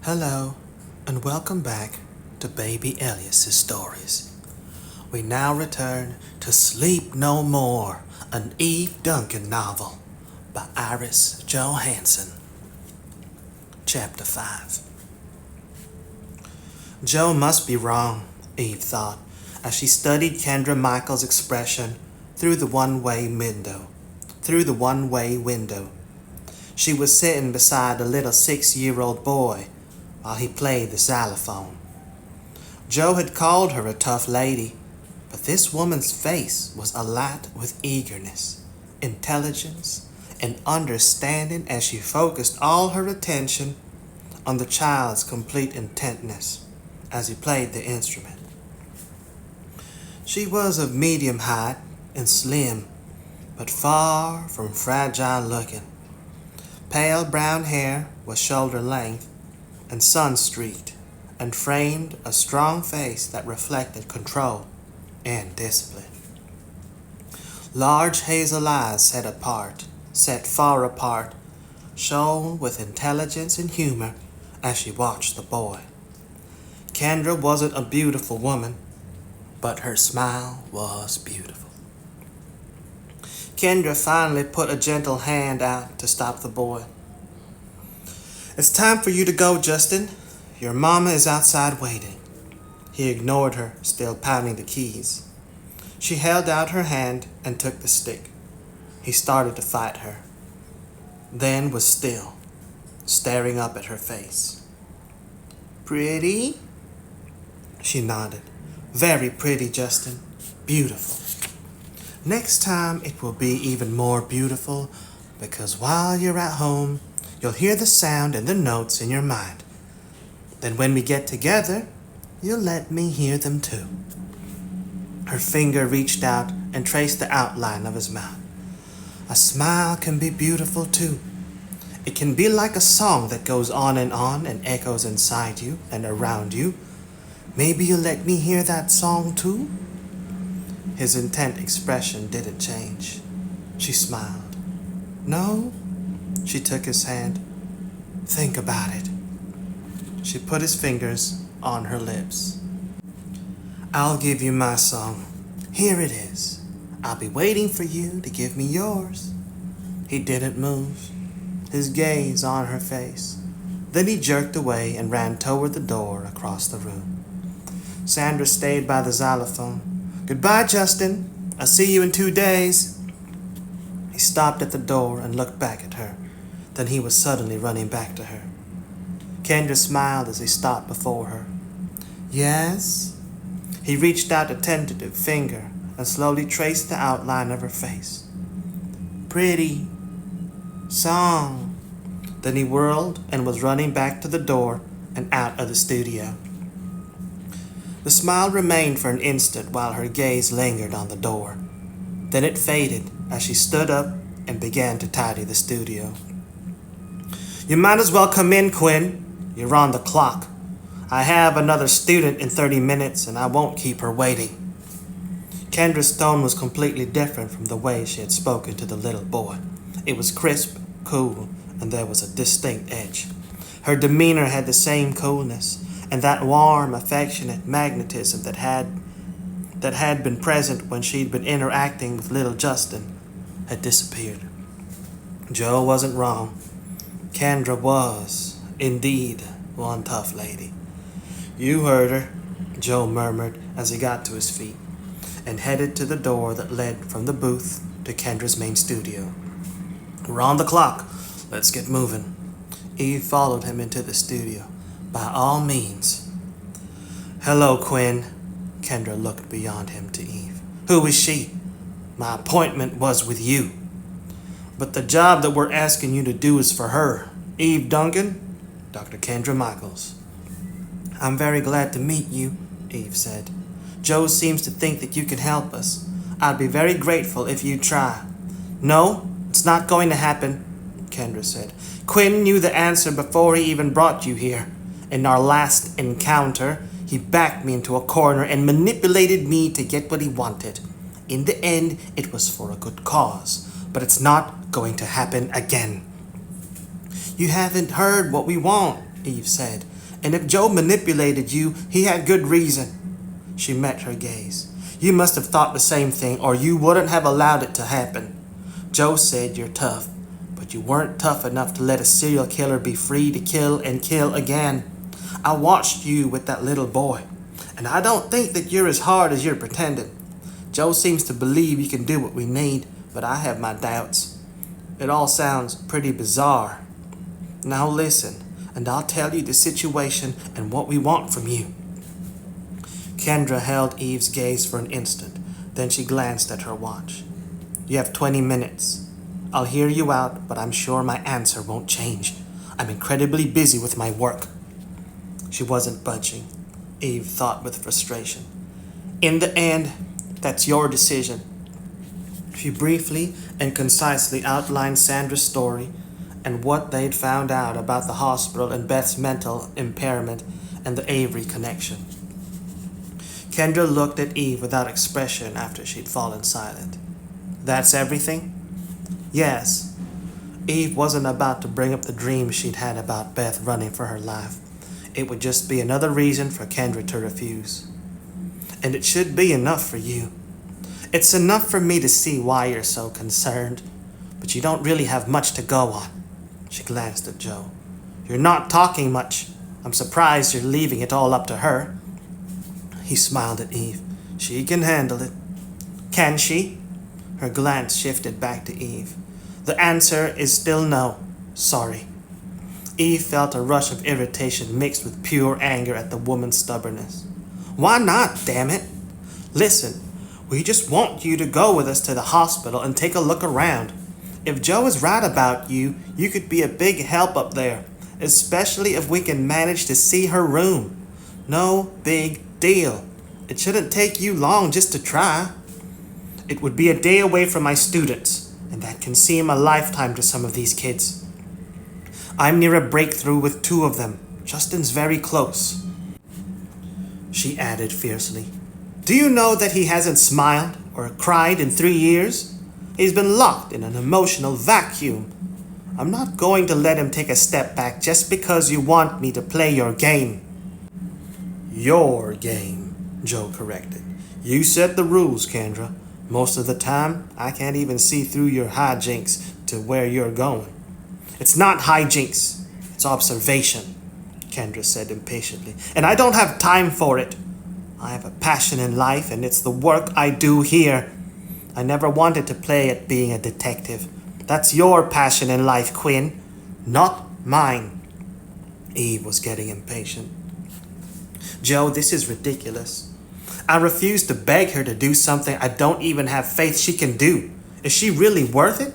Hello, and welcome back to Baby Elias's stories. We now return to Sleep No More, an Eve Duncan novel by Iris Johansen. Chapter 5. Joe must be wrong, Eve thought, as she studied Kendra Michael's expression through the one-way window. She was sitting beside a little 6-year-old boy while he played the xylophone. Joe had called her a tough lady, but this woman's face was alight with eagerness, intelligence, and understanding as she focused all her attention on the child's complete intentness as he played the instrument. She was of medium height and slim, but far from fragile looking. Pale brown hair was shoulder length and sun-streaked, and framed a strong face that reflected control and discipline. Large hazel eyes set far apart, shone with intelligence and humor as she watched the boy. Kendra wasn't a beautiful woman, but her smile was beautiful. Kendra finally put a gentle hand out to stop the boy. "It's time for you to go, Justin. Your mama is outside waiting." He ignored her, still pounding the keys. She held out her hand and took the stick. He started to fight her, then was still, staring up at her face. "Pretty?" She nodded. "Very pretty, Justin. Beautiful. Next time it will be even more beautiful, because while you're at home, you'll hear the sound and the notes in your mind. Then when we get together, you'll let me hear them too." Her finger reached out and traced the outline of his mouth. "A smile can be beautiful too. It can be like a song that goes on and echoes inside you and around you. Maybe you'll let me hear that song too?" His intent expression didn't change. She smiled. "No?" She took his hand. "Think about it." She put his fingers on her lips. "I'll give you my song. Here it is. I'll be waiting for you to give me yours." He didn't move, his gaze on her face. Then he jerked away and ran toward the door across the room. Sandra stayed by the xylophone. "Goodbye, Justin. I'll see you in 2 days." He stopped at the door and looked back at her. Then he was suddenly running back to her. Kendra smiled as he stopped before her. "Yes?" He reached out a tentative finger and slowly traced the outline of her face. "Pretty. Song." Then he whirled and was running back to the door and out of the studio. The smile remained for an instant while her gaze lingered on the door. Then it faded as she stood up and began to tidy the studio. "You might as well come in, Quinn. You're on the clock. I have another student in 30 minutes and I won't keep her waiting." Kendra's tone was completely different from the way she had spoken to the little boy. It was crisp, cool, and there was a distinct edge. Her demeanor had the same coolness, and that warm, affectionate magnetism that had been present when she'd been interacting with little Justin had disappeared. Joe wasn't wrong. Kendra was, indeed, one tough lady. "You heard her," Joe murmured as he got to his feet and headed to the door that led from the booth to Kendra's main studio. "We're on the clock. Let's get moving." Eve followed him into the studio. "By all means." "Hello, Quinn." Kendra looked beyond him to Eve. "Who is she?" "My appointment was with you." "But the job that we're asking you to do is for her. Eve Duncan, Dr. Kendra Michaels." "I'm very glad to meet you," Eve said. "Joe seems to think that you can help us. I'd be very grateful if you'd try." "No, it's not going to happen," Kendra said. "Quinn knew the answer before he even brought you here. In our last encounter, he backed me into a corner and manipulated me to get what he wanted. In the end, it was for a good cause, but it's not going to happen again." "You haven't heard what we want," Eve said. And if Joe manipulated you, he had good reason. She met her gaze. You must have thought the same thing, or you wouldn't have allowed it to happen. Joe said you're tough, but you weren't tough enough to let a serial killer be free to kill and kill again. I watched you with that little boy, and I don't think that you're as hard as you're pretending. Joe seems to believe you can do what we need, but I have my doubts. It all sounds pretty bizarre. Now listen, and I'll tell you the situation and what we want from you. Kendra held Eve's gaze for an instant, then she glanced at her watch. You have 20 minutes. I'll hear you out, but I'm sure my answer won't change. I'm incredibly busy with my work. She wasn't budging, Eve thought with frustration. In the end, that's your decision. She briefly and concisely outlined Sandra's story and what they'd found out about the hospital and Beth's mental impairment and the Avery connection. Kendra looked at Eve without expression after she'd fallen silent. That's everything? Yes. Eve wasn't about to bring up the dreams she'd had about Beth running for her life. It would just be another reason for Kendra to refuse. And it should be enough for you. It's enough for me to see why you're so concerned, but you don't really have much to go on. She glanced at Joe. You're not talking much. I'm surprised you're leaving it all up to her. He smiled at Eve. She can handle it. Can she? Her glance shifted back to Eve. The answer is still no. Sorry. Eve felt a rush of irritation mixed with pure anger at the woman's stubbornness. Why not, damn it? Listen, we just want you to go with us to the hospital and take a look around. If Joe is right about you, you could be a big help up there, especially if we can manage to see her room. No big deal. It shouldn't take you long just to try. It would be a day away from my students, and that can seem a lifetime to some of these kids. I'm near a breakthrough with 2 of them. Justin's very close. She added fiercely. Do you know that he hasn't smiled or cried in 3 years? He's been locked in an emotional vacuum. I'm not going to let him take a step back just because you want me to play your game. Your game, Joe corrected. You set the rules, Kendra. Most of the time, I can't even see through your hijinks to where you're going. It's not hijinks, it's observation, Kendra said impatiently. And I don't have time for it. I have a passion in life, and it's the work I do here. I never wanted to play at being a detective. That's your passion in life, Quinn, not mine. Eve was getting impatient. Joe, this is ridiculous. I refuse to beg her to do something I don't even have faith she can do. Is she really worth it?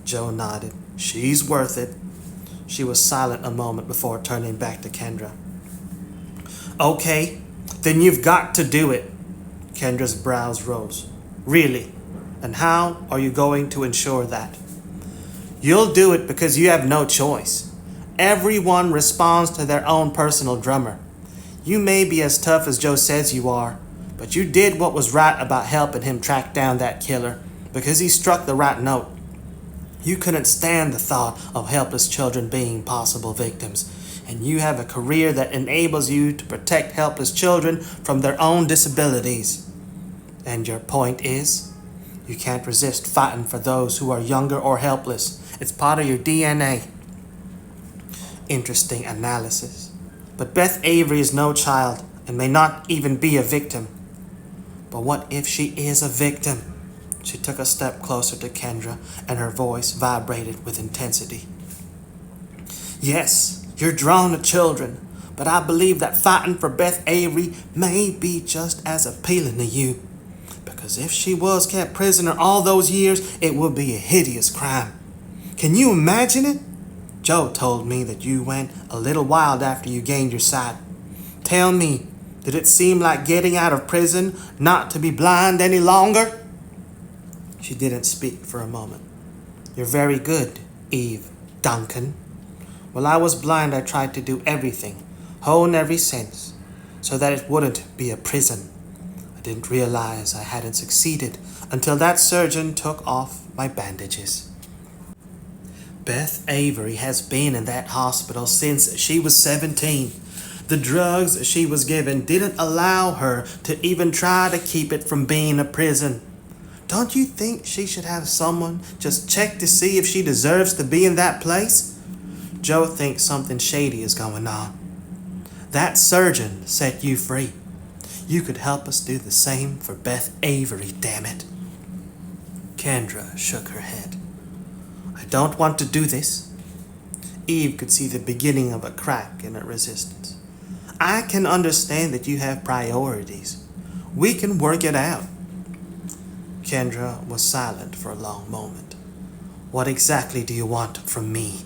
Joe nodded. She's worth it. She was silent a moment before turning back to Kendra. Okay, then you've got to do it. Kendra's brows rose. Really? And how are you going to ensure that? You'll do it because you have no choice. Everyone responds to their own personal drummer. You may be as tough as Joe says you are, but you did what was right about helping him track down that killer because he struck the right note. You couldn't stand the thought of helpless children being possible victims, and you have a career that enables you to protect helpless children from their own disabilities. And your point is, you can't resist fighting for those who are younger or helpless. It's part of your DNA. Interesting analysis. But Beth Avery is no child and may not even be a victim. But what if she is a victim? She took a step closer to Kendra, and her voice vibrated with intensity. Yes, you're drawn to children, but I believe that fighting for Beth Avery may be just as appealing to you. Because if she was kept prisoner all those years, it would be a hideous crime. Can you imagine it? Joe told me that you went a little wild after you gained your sight. Tell me, did it seem like getting out of prison not to be blind any longer? She didn't speak for a moment. You're very good, Eve Duncan. While I was blind, I tried to do everything, hone every sense, so that it wouldn't be a prison. I didn't realize I hadn't succeeded until that surgeon took off my bandages. Beth Avery has been in that hospital since she was 17. The drugs she was given didn't allow her to even try to keep it from being a prison. Don't you think she should have someone just check to see if she deserves to be in that place? Joe thinks something shady is going on. That surgeon set you free. You could help us do the same for Beth Avery, damn it. Kendra shook her head. I don't want to do this. Eve could see the beginning of a crack in her resistance. I can understand that you have priorities. We can work it out. Kendra was silent for a long moment. What exactly do you want from me?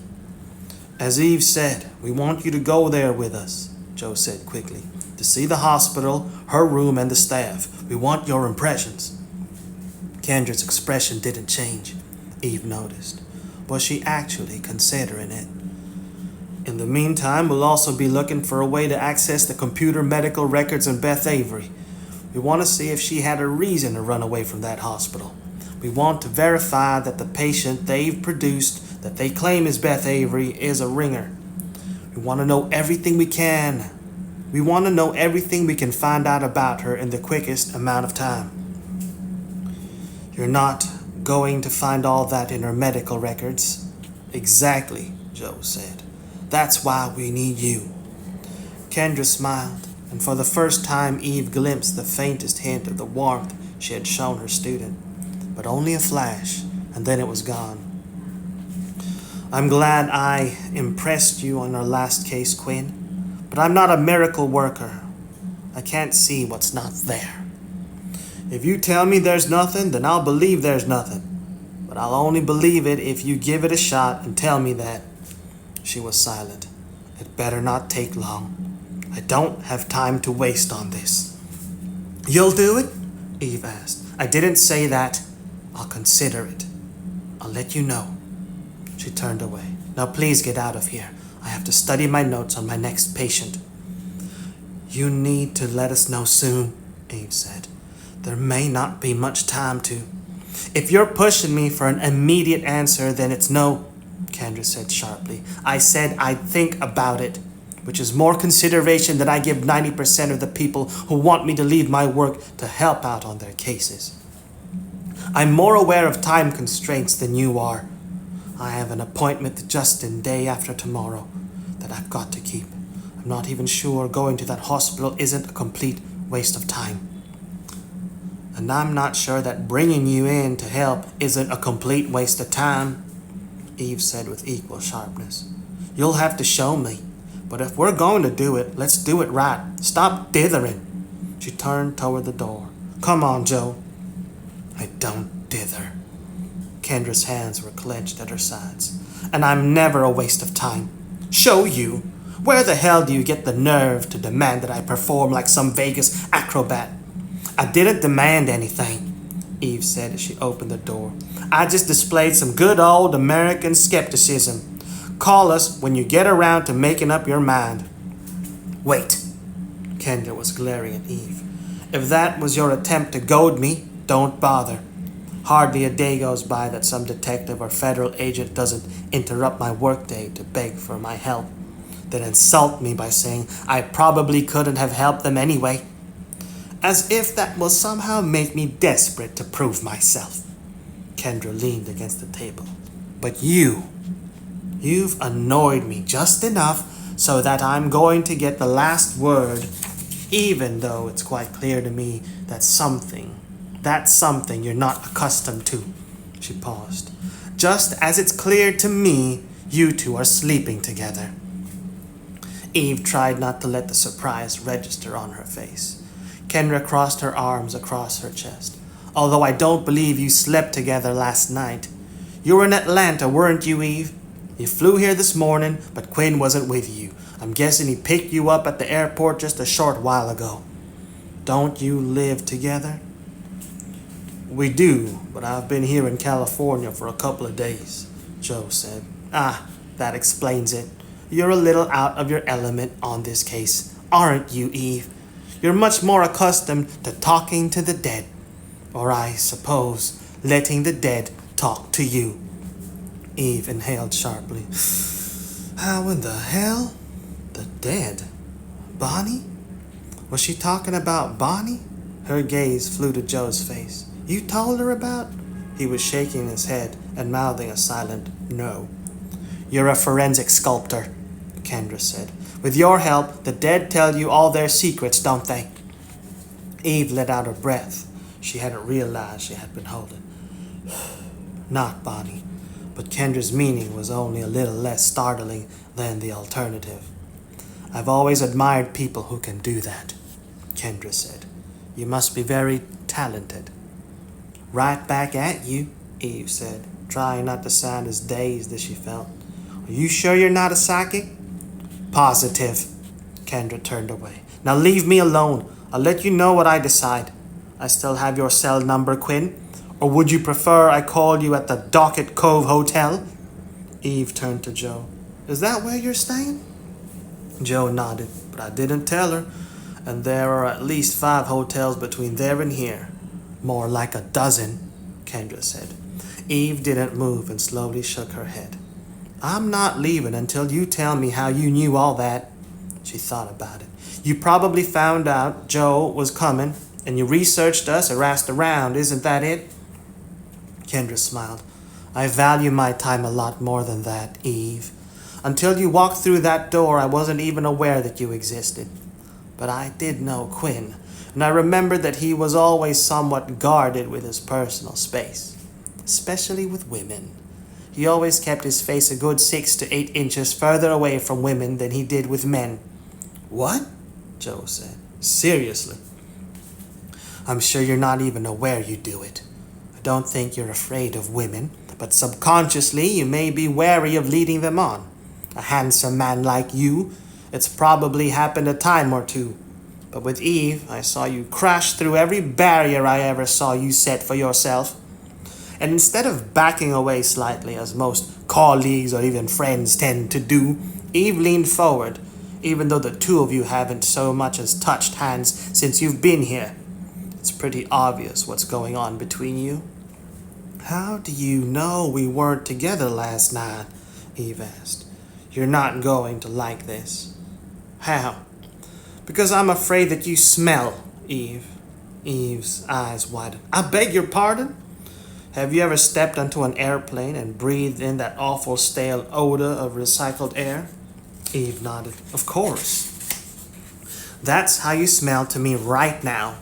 As Eve said, we want you to go there with us, Joe said quickly, to see the hospital, her room, and the staff. We want your impressions. Kendra's expression didn't change, Eve noticed. Was she actually considering it? In the meantime, we'll also be looking for a way to access the computer medical records on Beth Avery. We want to see if she had a reason to run away from that hospital. We want to verify that the patient they've produced that they claim is Beth Avery is a ringer. We want to know everything we can. We want to know everything we can find out about her in the quickest amount of time. You're not going to find all that in her medical records. Exactly, Joe said. That's why we need you. Kendra smiled, and for the first time Eve glimpsed the faintest hint of the warmth she had shown her student. But only a flash, and then it was gone. I'm glad I impressed you on our last case, Quinn, but I'm not a miracle worker. I can't see what's not there. If you tell me there's nothing, then I'll believe there's nothing. But I'll only believe it if you give it a shot and tell me that. She was silent. It better not take long. I don't have time to waste on this. You'll do it? Eve asked. I didn't say that. I'll consider it. I'll let you know. She turned away. Now please get out of here. I have to study my notes on my next patient. You need to let us know soon, Eve said. There may not be much time to. If you're pushing me for an immediate answer, then it's no, Kendra said sharply. I said I'd think about it, which is more consideration than I give 90% of the people who want me to leave my work to help out on their cases. I'm more aware of time constraints than you are. I have an appointment with Justin day after tomorrow that I've got to keep. I'm not even sure going to that hospital isn't a complete waste of time. And I'm not sure that bringing you in to help isn't a complete waste of time, Eve said with equal sharpness. You'll have to show me, but if we're going to do it, let's do it right. Stop dithering. She turned toward the door. Come on, Joe. I don't dither. Kendra's hands were clenched at her sides. And I'm never a waste of time. Show you? Where the hell do you get the nerve to demand that I perform like some Vegas acrobat? I didn't demand anything, Eve said as she opened the door. I just displayed some good old American skepticism. Call us when you get around to making up your mind. Wait, Kendra was glaring at Eve. If that was your attempt to goad me, don't bother. Hardly a day goes by that some detective or federal agent doesn't interrupt my workday to beg for my help, then insult me by saying I probably couldn't have helped them anyway. As if that will somehow make me desperate to prove myself. Kendra leaned against the table. But you've annoyed me just enough so that I'm going to get the last word, even though it's quite clear to me that's something you're not accustomed to. She paused. Just as it's clear to me you two are sleeping together. Eve tried not to let the surprise register on her face. Kendra crossed her arms across her chest. Although I don't believe you slept together last night. You were in Atlanta, weren't you, Eve? You flew here this morning, but Quinn wasn't with you. I'm guessing he picked you up at the airport just a short while ago. Don't you live together? We do, but I've been here in California for a couple of days, Joe said. That explains it. You're a little out of your element on this case, aren't you, Eve? You're much more accustomed to talking to the dead. Or I suppose, letting the dead talk to you. Eve inhaled sharply. How in the hell? The dead? Bonnie? Was she talking about Bonnie? Her gaze flew to Joe's face. You told her about? He was shaking his head and mouthing a silent no. You're a forensic sculptor, Kendra said. With your help, the dead tell you all their secrets, don't they? Eve let out a breath she hadn't realized she had been holding. Not Bonnie, but Kendra's meaning was only a little less startling than the alternative. I've always admired people who can do that, Kendra said. You must be very talented. Right back at you, Eve said, trying not to sound as dazed as she felt. Are you sure you're not a psychic? Positive. Kendra turned away. Now leave me alone. I'll let you know what I decide. I still have your cell number, Quinn. Or would you prefer I call you at the Docket Cove Hotel? Eve turned to Joe. Is that where you're staying? Joe nodded, but I didn't tell her. And there are at least 5 hotels between there and here. More like a dozen, Kendra said. Eve didn't move and slowly shook her head. I'm not leaving until you tell me how you knew all that. She thought about it. You probably found out Joe was coming, and you researched us or asked around, isn't that it? Kendra smiled. I value my time a lot more than that, Eve. Until you walked through that door, I wasn't even aware that you existed. But I did know Quinn, and I remembered that he was always somewhat guarded with his personal space, especially with women. He always kept his face a good 6 to 8 inches further away from women than he did with men. What? Joe said. Seriously. I'm sure you're not even aware you do it. I don't think you're afraid of women, but subconsciously you may be wary of leading them on. A handsome man like you, it's probably happened a time or two. But with Eve, I saw you crash through every barrier I ever saw you set for yourself. And instead of backing away slightly, as most colleagues or even friends tend to do, Eve leaned forward, even though the two of you haven't so much as touched hands since you've been here. It's pretty obvious what's going on between you. How do you know we weren't together last night? Eve asked. You're not going to like this. How? Because I'm afraid that you smell, Eve. Eve's eyes widened. I beg your pardon? Have you ever stepped onto an airplane and breathed in that awful stale odor of recycled air? Eve nodded. Of course. That's how you smell to me right now.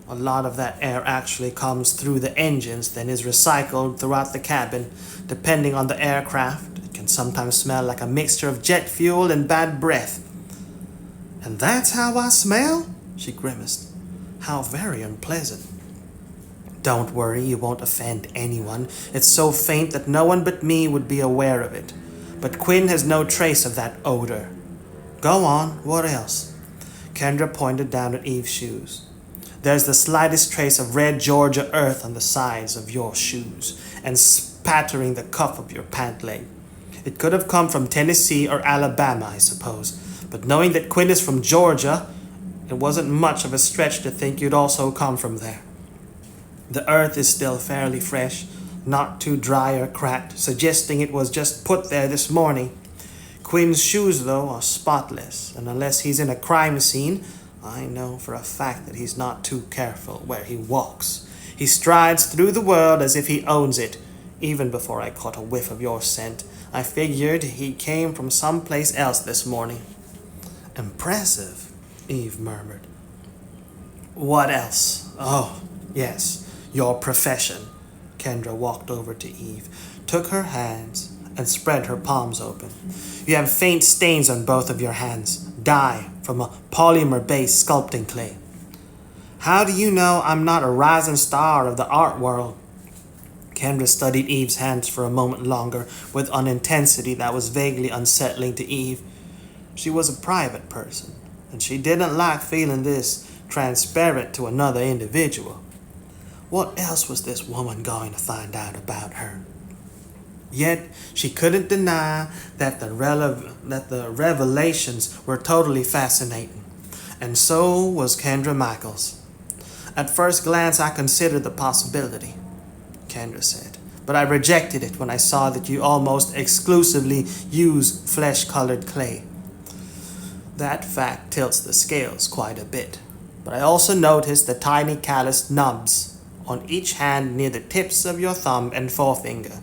A lot of that air actually comes through the engines, then is recycled throughout the cabin. Depending on the aircraft, it can sometimes smell like a mixture of jet fuel and bad breath. And that's how I smell? She grimaced. How very unpleasant. Don't worry, you won't offend anyone. It's so faint that no one but me would be aware of it. But Quinn has no trace of that odor. Go on, what else? Kendra pointed down at Eve's shoes. There's the slightest trace of red Georgia earth on the sides of your shoes and spattering the cuff of your pant leg. It could have come from Tennessee or Alabama, I suppose. But knowing that Quinn is from Georgia, it wasn't much of a stretch to think you'd also come from there. The earth is still fairly fresh, not too dry or cracked, suggesting it was just put there this morning. Quinn's shoes, though, are spotless, and unless he's in a crime scene, I know for a fact that he's not too careful where he walks. He strides through the world as if he owns it. Even before I caught a whiff of your scent, I figured he came from someplace else this morning. Impressive, Eve murmured. What else? Oh, yes, your profession. Kendra walked over to Eve, took her hands, and spread her palms open. You have faint stains on both of your hands. Dye from a polymer-based sculpting clay. How do you know I'm not a rising star of the art world? Kendra studied Eve's hands for a moment longer with an intensity that was vaguely unsettling to Eve. She was a private person, and she didn't like feeling this transparent to another individual. What else was this woman going to find out about her? Yet she couldn't deny that the revelations were totally fascinating, and so was Kendra Michaels. At first glance, I considered the possibility, Kendra said, but I rejected it when I saw that you almost exclusively use flesh-colored clay. That fact tilts the scales quite a bit, but I also noticed the tiny calloused nubs on each hand near the tips of your thumb and forefinger.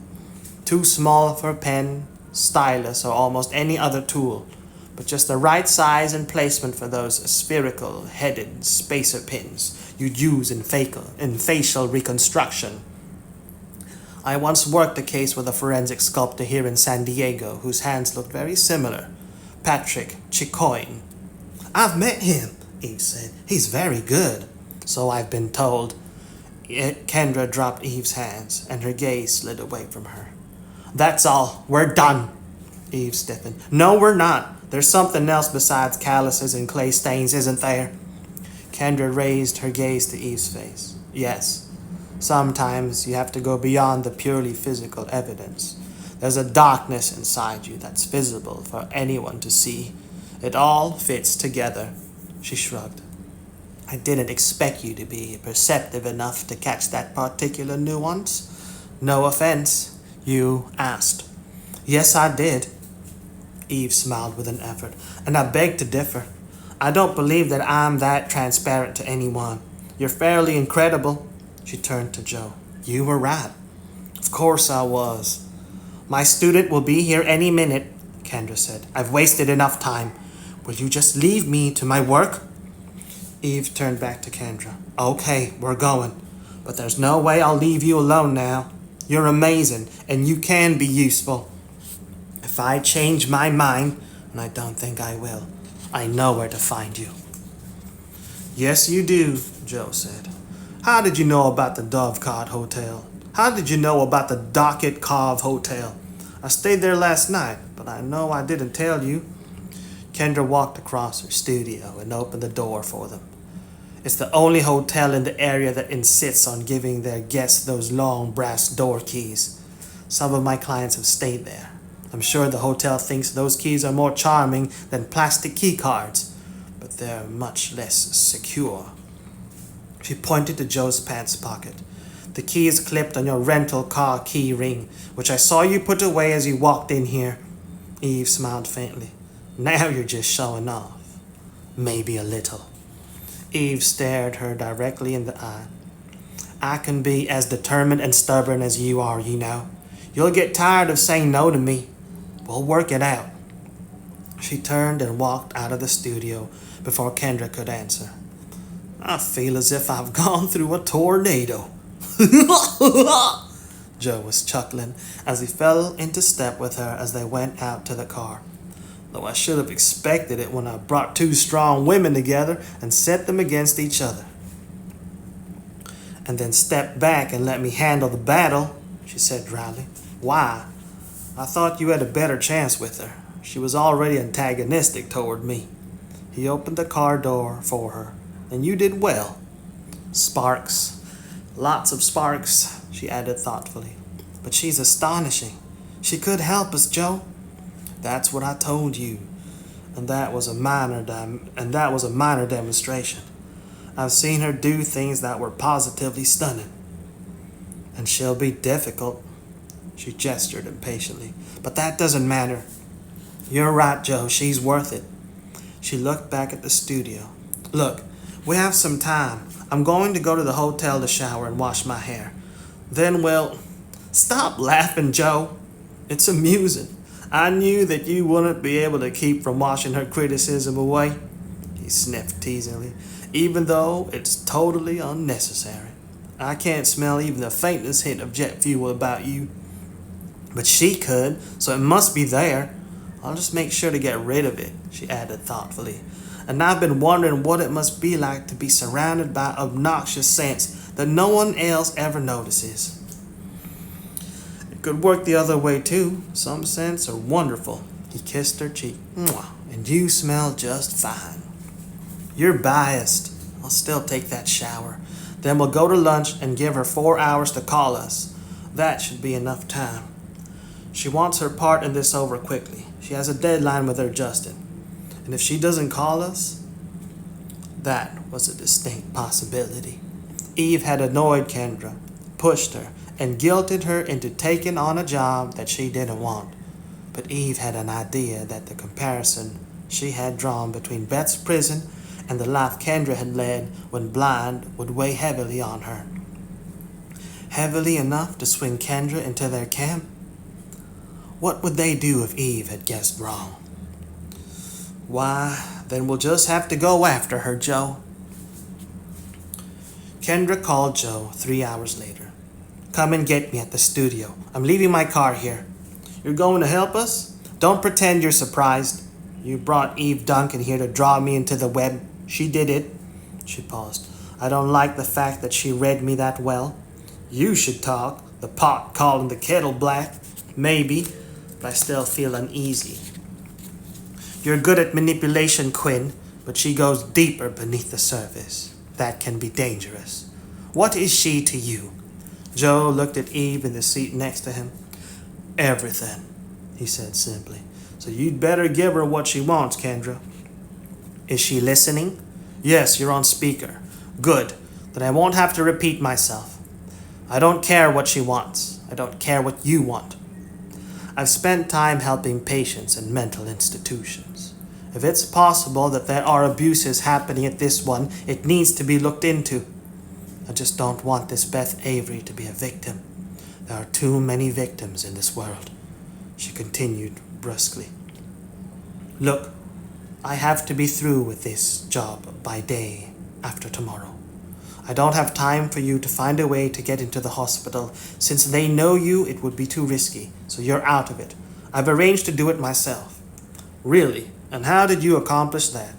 Too small for a pen, stylus, or almost any other tool, but just the right size and placement for those spherical-headed spacer pins you'd use in facial reconstruction. I once worked a case with a forensic sculptor here in San Diego whose hands looked very similar. Patrick Chicoine. I've met him, Eve said. He's very good. So I've been told. Kendra dropped Eve's hands, and her gaze slid away from her. That's all. We're done. Eve stiffened. No, we're not. There's something else besides calluses and clay stains, isn't there? Kendra raised her gaze to Eve's face. Yes. Sometimes you have to go beyond the purely physical evidence. There's a darkness inside you that's visible for anyone to see. It all fits together. She shrugged. I didn't expect you to be perceptive enough to catch that particular nuance. No offense. You asked. Yes, I did. Eve smiled with an effort. And I beg to differ. I don't believe that I'm that transparent to anyone. You're fairly incredible. She turned to Joe. You were right. Of course I was. My student will be here any minute, Kendra said. I've wasted enough time. Will you just leave me to my work? Eve turned back to Kendra. Okay, we're going. But there's no way I'll leave you alone now. You're amazing, and you can be useful. If I change my mind, and I don't think I will, I know where to find you. Yes, you do, Joe said. How did you know about the Dovecot Hotel? How did you know about the Docket Cove Hotel? I stayed there last night, but I know I didn't tell you. Kendra walked across her studio and opened the door for them. It's the only hotel in the area that insists on giving their guests those long brass door keys. Some of my clients have stayed there. I'm sure the hotel thinks those keys are more charming than plastic key cards, but they're much less secure. She pointed to Joe's pants pocket. The key is clipped on your rental car key ring, which I saw you put away as you walked in here. Eve smiled faintly. Now you're just showing off. Maybe a little. Eve stared her directly in the eye. I can be as determined and stubborn as you are, you know. You'll get tired of saying no to me. We'll work it out. She turned and walked out of the studio before Kendra could answer. I feel as if I've gone through a tornado. Joe was chuckling as he fell into step with her as they went out to the car. Though I should have expected it when I brought two strong women together and set them against each other. And then stepped back and let me handle the battle, she said dryly. Why? I thought you had a better chance with her. She was already antagonistic toward me. He opened the car door for her, and you did well. Sparks. Lots of sparks, she added thoughtfully. But she's astonishing. She could help us, Joe. That's what I told you. And that was a minor demonstration. I've seen her do things that were positively stunning. And she'll be difficult. She gestured impatiently. But that doesn't matter. You're right, Joe. She's worth it. She looked back at the studio. Look, we have some time. I'm going to go to the hotel to shower and wash my hair. Then we'll... Stop laughing, Joe. It's amusing. I knew that you wouldn't be able to keep from washing her criticism away. He sniffed teasingly. Even though it's totally unnecessary. I can't smell even the faintest hint of jet fuel about you. But she could, so it must be there. I'll just make sure to get rid of it, she added thoughtfully. And I've been wondering what it must be like to be surrounded by obnoxious scents that no one else ever notices. It could work the other way too. Some scents are wonderful. He kissed her cheek. Mwah. And you smell just fine. You're biased. I'll still take that shower. Then we'll go to lunch and give her 4 hours to call us. That should be enough time. She wants her part in this over quickly. She has a deadline with her Justin. And if she doesn't call us, that was a distinct possibility. Eve had annoyed Kendra, pushed her, and guilted her into taking on a job that she didn't want. But Eve had an idea that the comparison she had drawn between Beth's prison and the life Kendra had led when blind would weigh heavily on her. Heavily enough to swing Kendra into their camp? What would they do if Eve had guessed wrong? Why, then we'll just have to go after her, Joe. Kendra called Joe 3 hours later. Come and get me at the studio. I'm leaving my car here. You're going to help us? Don't pretend you're surprised. You brought Eve Duncan here to draw me into the web. She did it. She paused. I don't like the fact that she read me that well. You should talk. The pot calling the kettle black. Maybe, but I still feel uneasy. You're good at manipulation, Quinn, but she goes deeper beneath the surface. That can be dangerous. What is she to you? Joe looked at Eve in the seat next to him. Everything, he said simply. So you'd better give her what she wants, Kendra. Is she listening? Yes, you're on speaker. Good. Then I won't have to repeat myself. I don't care what she wants. I don't care what you want. I've spent time helping patients in mental institutions. If it's possible that there are abuses happening at this one, it needs to be looked into. I just don't want this Beth Avery to be a victim. There are too many victims in this world, she continued brusquely. Look, I have to be through with this job by day after tomorrow. I don't have time for you to find a way to get into the hospital. Since they know you, it would be too risky, so you're out of it. I've arranged to do it myself. Really? And how did you accomplish that?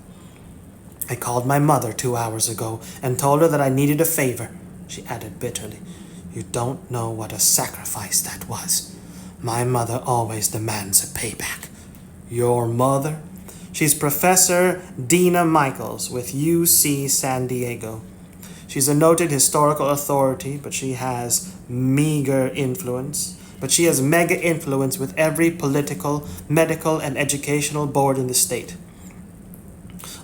I called my mother 2 hours ago and told her that I needed a favor, she added bitterly. You don't know what a sacrifice that was. My mother always demands a payback. Your mother? She's Professor Dina Michaels with UC San Diego. She's a noted historical authority, but she has mega influence with every political, medical, and educational board in the state.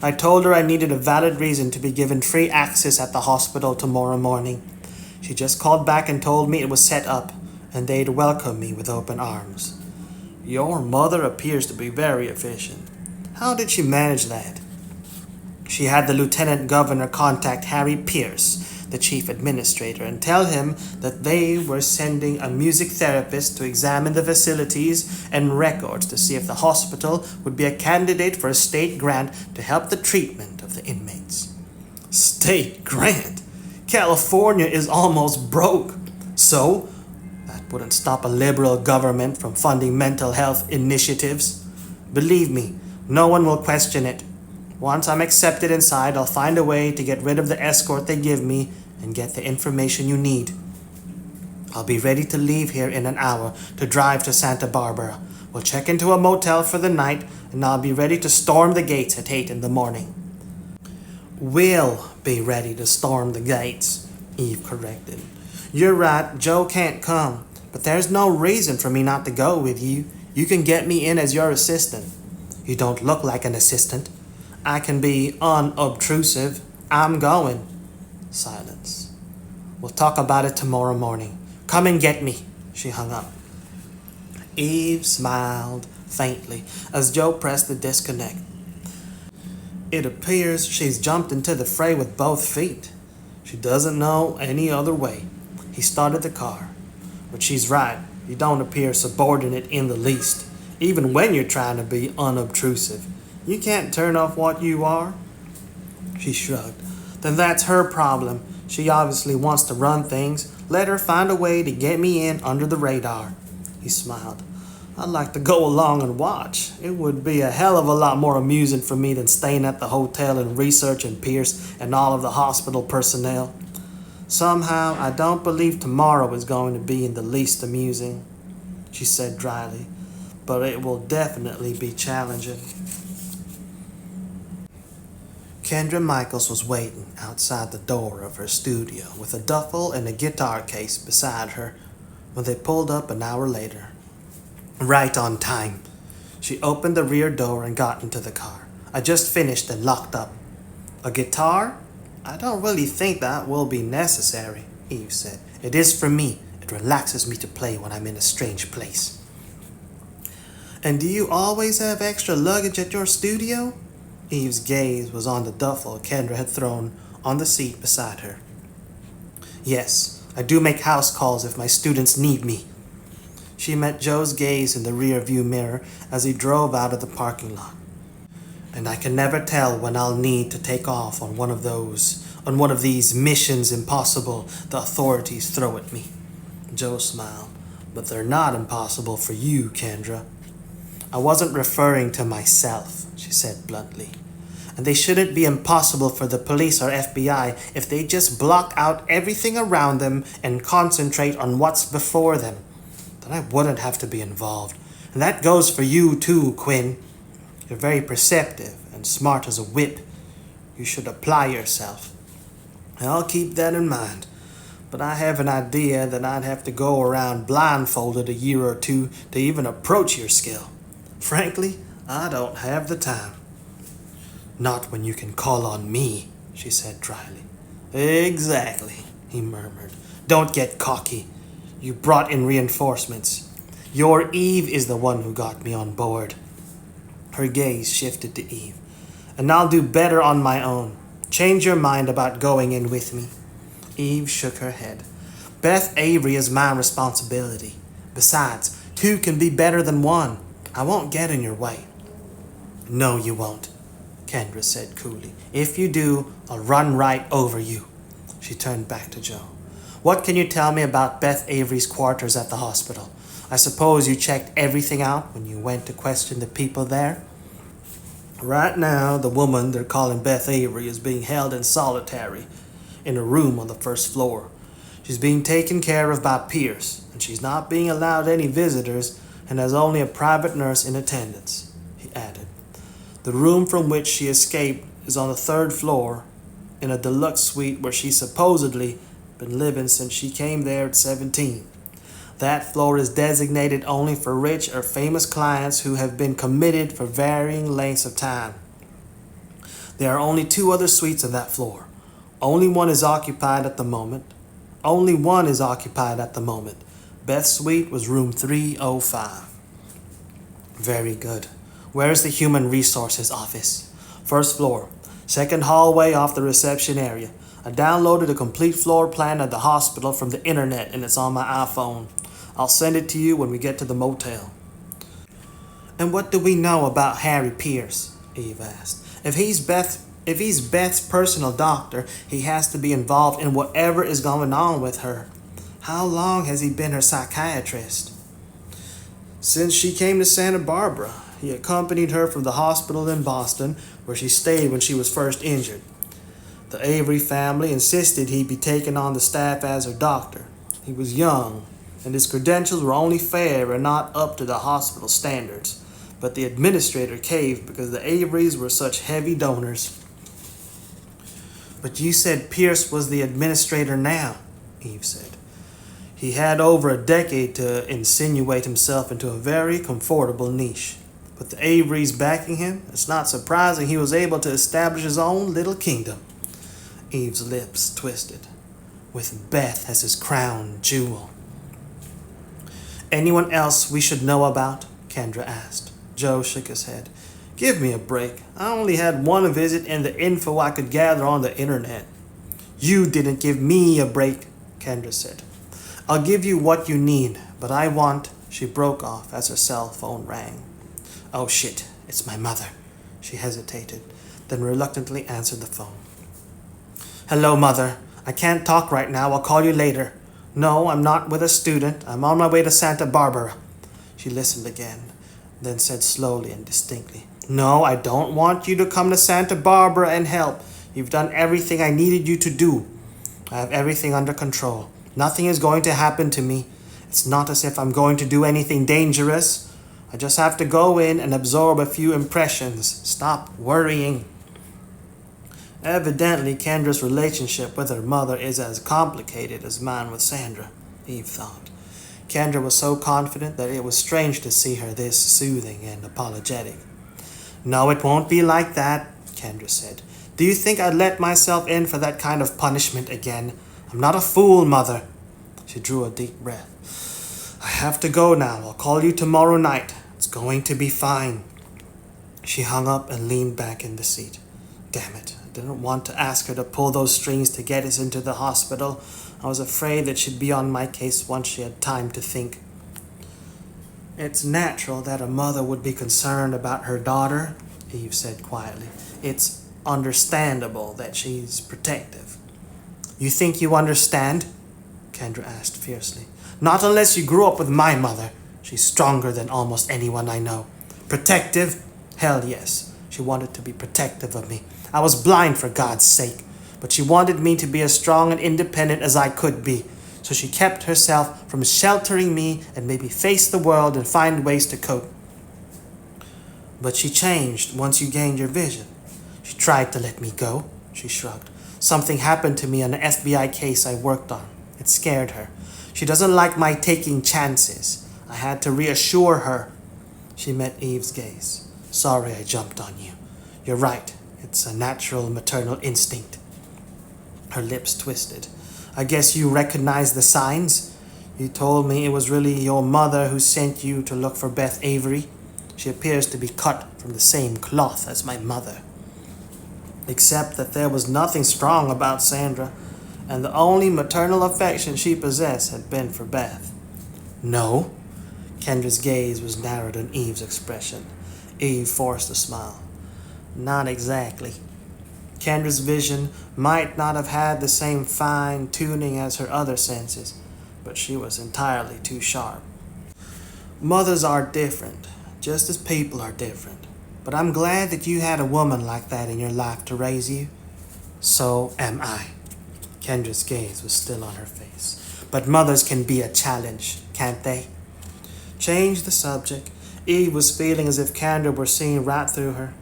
I told her I needed a valid reason to be given free access at the hospital tomorrow morning. She just called back and told me it was set up, and they'd welcome me with open arms. Your mother appears to be very efficient. How did she manage that? She had the lieutenant governor contact Harry Pierce, the chief administrator, and tell him that they were sending a music therapist to examine the facilities and records to see if the hospital would be a candidate for a state grant to help the treatment of the inmates. State grant? California is almost broke. So, that wouldn't stop a liberal government from funding mental health initiatives. Believe me, no one will question it. Once I'm accepted inside, I'll find a way to get rid of the escort they give me and get the information you need. I'll be ready to leave here in an hour to drive to Santa Barbara. We'll check into a motel for the night, and I'll be ready to storm the gates at 8 in the morning. We'll be ready to storm the gates, Eve corrected. You're right, Joe can't come, but there's no reason for me not to go with you. You can get me in as your assistant. You don't look like an assistant. I can be unobtrusive. I'm going. Silence. We'll talk about it tomorrow morning. Come and get me. She hung up. Eve smiled faintly as Joe pressed the disconnect. It appears she's jumped into the fray with both feet. She doesn't know any other way. He started the car. But she's right. You don't appear subordinate in the least, even when you're trying to be unobtrusive. You can't turn off what you are. She shrugged. Then that's her problem. She obviously wants to run things. Let her find a way to get me in under the radar. He smiled. I'd like to go along and watch. It would be a hell of a lot more amusing for me than staying at the hotel and researching Pierce and all of the hospital personnel. Somehow, I don't believe tomorrow is going to be in the least amusing, she said dryly, but it will definitely be challenging. Kendra Michaels was waiting outside the door of her studio with a duffel and a guitar case beside her when they pulled up an hour later. Right on time. She opened the rear door and got into the car. I just finished and locked up. A guitar? I don't really think that will be necessary, Eve said. It is for me. It relaxes me to play when I'm in a strange place. And do you always have extra luggage at your studio? Eve's gaze was on the duffel Kendra had thrown on the seat beside her. Yes, I do make house calls if my students need me. She met Joe's gaze in the rear view mirror as he drove out of the parking lot. And I can never tell when I'll need to take off on one of these missions impossible the authorities throw at me. Joe smiled. But they're not impossible for you, Kendra. I wasn't referring to myself, she said bluntly. And they shouldn't be impossible for the police or FBI if they just block out everything around them and concentrate on what's before them. Then I wouldn't have to be involved. And that goes for you too, Quinn. You're very perceptive and smart as a whip. You should apply yourself. And I'll keep that in mind. But I have an idea that I'd have to go around blindfolded a year or two to even approach your skill. Frankly, I don't have the time. Not when you can call on me, she said dryly. Exactly, he murmured. Don't get cocky. You brought in reinforcements. Your Eve is the one who got me on board. Her gaze shifted to Eve. And I'll do better on my own. Change your mind about going in with me. Eve shook her head. Beth Avery is my responsibility. Besides, two can be better than one. I won't get in your way. No, you won't, Kendra said coolly. If you do, I'll run right over you. She turned back to Joe. What can you tell me about Beth Avery's quarters at the hospital? I suppose you checked everything out when you went to question the people there? Right now, the woman they're calling Beth Avery is being held in solitary in a room on the first floor. She's being taken care of by Pierce, and she's not being allowed any visitors and has only a private nurse in attendance, he added. The room from which she escaped is on the third floor in a deluxe suite where she's supposedly been living since she came there at 17. That floor is designated only for rich or famous clients who have been committed for varying lengths of time. There are only 2 other suites on that floor. Only one is occupied at the moment. Beth's suite was room 305. Very good. Where is the human resources office? First floor. Second hallway off the reception area. I downloaded a complete floor plan of the hospital from the internet and it's on my iPhone. I'll send it to you when we get to the motel. And what do we know about Harry Pierce? Eve asked. If he's Beth's personal doctor, he has to be involved in whatever is going on with her. How long has he been her psychiatrist? Since she came to Santa Barbara. He accompanied her from the hospital in Boston, where she stayed when she was first injured. The Avery family insisted he be taken on the staff as her doctor. He was young, and his credentials were only fair and not up to the hospital standards. But the administrator caved because the Averys were such heavy donors. But you said Pierce was the administrator now, Eve said. He had over a decade to insinuate himself into a very comfortable niche. With the Averys backing him, it's not surprising he was able to establish his own little kingdom. Eve's lips twisted, with Beth as his crown jewel. Anyone else we should know about? Kendra asked. Joe shook his head. Give me a break. I only had one visit and the info I could gather on the internet. You didn't give me a break, Kendra said. I'll give you what you need, but I want... She broke off as her cell phone rang. Oh shit, it's my mother. She hesitated, then reluctantly answered the phone. Hello, Mother. I can't talk right now. I'll call you later. No, I'm not with a student. I'm on my way to Santa Barbara. She listened again, then said slowly and distinctly. No, I don't want you to come to Santa Barbara and help. You've done everything I needed you to do. I have everything under control. Nothing is going to happen to me. It's not as if I'm going to do anything dangerous. I just have to go in and absorb a few impressions. Stop worrying. Evidently, Kendra's relationship with her mother is as complicated as mine with Sandra, Eve thought. Kendra was so confident that it was strange to see her this soothing and apologetic. No, it won't be like that, Kendra said. Do you think I'd let myself in for that kind of punishment again? I'm not a fool, Mother. She drew a deep breath. I have to go now. I'll call you tomorrow night. It's going to be fine. She hung up and leaned back in the seat. Damn it, I didn't want to ask her to pull those strings to get us into the hospital. I was afraid that she'd be on my case once she had time to think. It's natural that a mother would be concerned about her daughter, Eve said quietly. It's understandable that she's protective. You think you understand? Kendra asked fiercely. Not unless you grew up with my mother. She's stronger than almost anyone I know. Protective? Hell yes. She wanted to be protective of me. I was blind for God's sake, but she wanted me to be as strong and independent as I could be. So she kept herself from sheltering me and made me face the world and find ways to cope. But she changed once you gained your vision. She tried to let me go, she shrugged. Something happened to me on an FBI case I worked on. It scared her. She doesn't like my taking chances. I had to reassure her. She met Eve's gaze. Sorry I jumped on you. You're right. It's a natural maternal instinct. Her lips twisted. I guess you recognize the signs? You told me it was really your mother who sent you to look for Beth Avery. She appears to be cut from the same cloth as my mother. Except that there was nothing strong about Sandra, and the only maternal affection she possessed had been for Beth. No? Kendra's gaze was narrowed on Eve's expression. Eve forced a smile. Not exactly. Kendra's vision might not have had the same fine tuning as her other senses, but she was entirely too sharp. Mothers are different, just as people are different. But I'm glad that you had a woman like that in your life to raise you. So am I. Kendra's gaze was still on her face. But mothers can be a challenge, can't they? Change the subject. Eve was feeling as if Kendra were seeing right through her.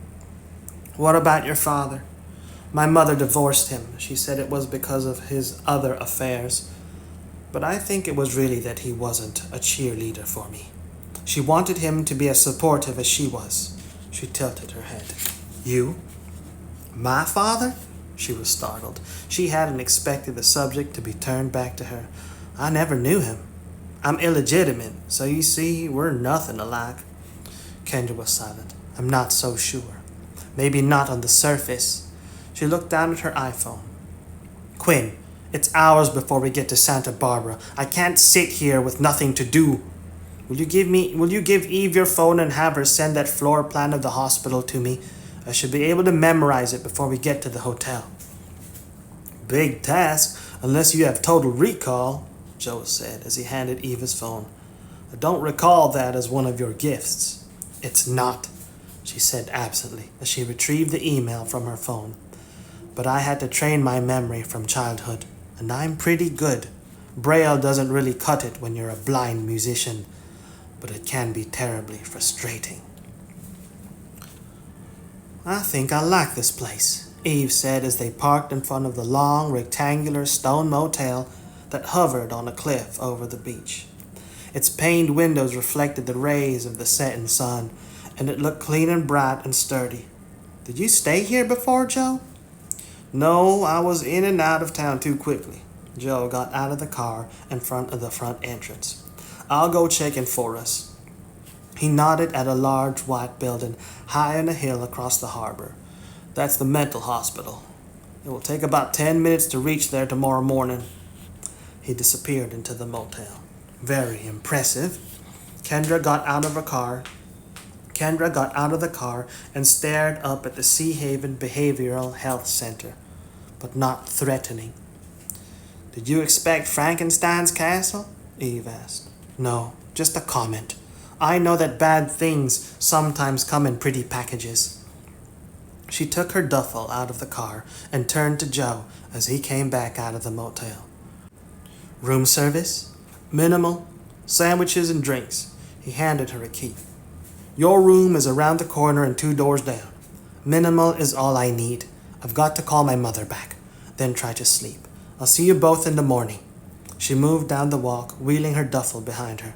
What about your father? My mother divorced him. She said it was because of his other affairs. But I think it was really that he wasn't a cheerleader for me. She wanted him to be as supportive as she was. She tilted her head. You? My father? She was startled. She hadn't expected the subject to be turned back to her. I never knew him. I'm illegitimate, so you see, we're nothing alike. Kendra was silent. I'm not so sure. Maybe not on the surface. She looked down at her iPhone. Quinn, it's hours before we get to Santa Barbara. I can't sit here with nothing to do. Will you give Eve your phone and have her send that floor plan of the hospital to me? I should be able to memorize it before we get to the hotel. Big task, unless you have total recall, Joe said as he handed Eve his phone. I don't recall that as one of your gifts. It's not, she said absently as she retrieved the email from her phone. But I had to train my memory from childhood, and I'm pretty good. Braille doesn't really cut it when you're a blind musician, but it can be terribly frustrating. I think I like this place, Eve said as they parked in front of the long, rectangular stone motel that hovered on a cliff over the beach. Its paned windows reflected the rays of the setting sun, and it looked clean and bright and sturdy. Did you stay here before, Joe? No, I was in and out of town too quickly. Joe got out of the car in front of the front entrance. I'll go check in for us. He nodded at a large white building high on a hill across the harbor. That's the mental hospital. It will take about 10 minutes to reach there tomorrow morning. He disappeared into the motel. Very impressive. Kendra got out of the car and stared up at the Sea Haven Behavioral Health Center, but not threatening. Did you expect Frankenstein's castle? Eve asked. No, just a comment. I know that bad things sometimes come in pretty packages. She took her duffel out of the car and turned to Joe as he came back out of the motel. Room service? Minimal. Sandwiches and drinks. He handed her a key. Your room is around the corner and 2 doors down. Minimal is all I need. I've got to call my mother back, then try to sleep. I'll see you both in the morning. She moved down the walk, wheeling her duffel behind her.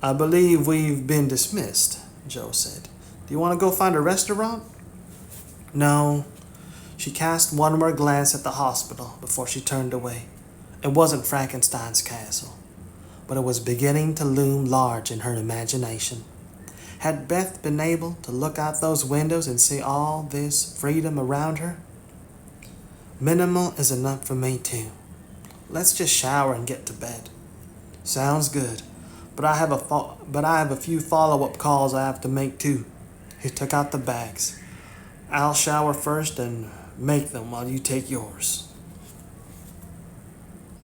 I believe we've been dismissed, Joe said. Do you want to go find a restaurant? No. She cast one more glance at the hospital before she turned away. It wasn't Frankenstein's castle, but it was beginning to loom large in her imagination. Had Beth been able to look out those windows and see all this freedom around her? Minimal is enough for me too. Let's just shower and get to bed. Sounds good, but I have a few follow-up calls I have to make too. He took out the bags. I'll shower first and make them while you take yours.